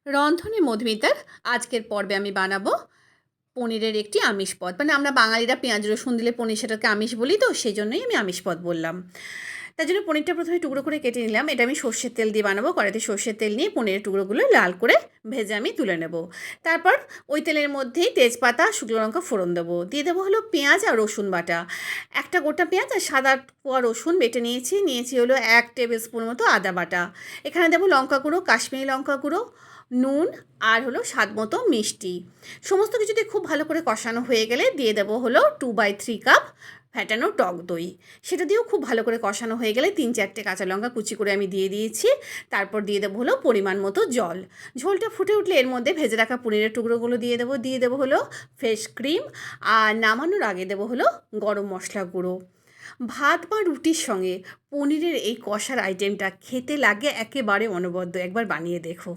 রন্ধনে মধুমিতার আজকের পর্বে আমি বানাবো পনিরের একটি আমিষ পদ। মানে আমরা বাঙালিরা পেঁয়াজ রসুন দিলে পনির সেটাকে আমিষ বলি, তো সেই জন্যই আমি আমিষ পদ বললাম। তার জন্য পনিরটা প্রথমে টুকরো করে কেটে নিলাম। এটা আমি সর্ষের তেল দিয়ে বানাবো। কড়াইতে সর্ষের তেল নিয়ে পনিরের টুকরোগুলো লাল করে ভেজে আমি তুলে নেব। তারপর ওই তেলের মধ্যেই তেজপাতা, শুকনো লঙ্কা ফোড়ন দেবো। দিয়ে দেবো হলো পেঁয়াজ আর রসুন বাটা। একটা গোটা পেঁয়াজ আর 7-8 কোয়া রসুন বেটে নিয়েছি হলো 1 টেবিল স্পুন মতো আদা বাটা। এখানে দেবো লঙ্কা গুঁড়ো, কাশ্মীরি লঙ্কা গুঁড়ো, নুন আর হলো স্বাদ মতো মিষ্টি। সমস্ত কিছু দিয়ে খুব ভালো করে কষানো হয়ে গেলে দিয়ে দেবো হলো 2/3 কাপ ফ্যাটানো টক দই। সেটা দিয়েও খুব ভালো করে কষানো হয়ে গেলে 3-4টে কাঁচা লঙ্কা কুচি করে আমি দিয়ে দিয়েছি। তারপর দিয়ে দেবো হলো পরিমাণ মতো জল। ঝোলটা ফুটে উঠলে এর মধ্যে ভেজে রাখা পনিরের টুকরোগুলো দিয়ে দেবো হলো ফ্রেশ ক্রিম। আর নামানোর আগে দেবো হলো গরম মশলা গুঁড়ো। ভাত বা রুটির সঙ্গে পনিরের এই কষার আইটেমটা খেতে লাগে একেবারে অনবদ্য। একবার বানিয়ে দেখো।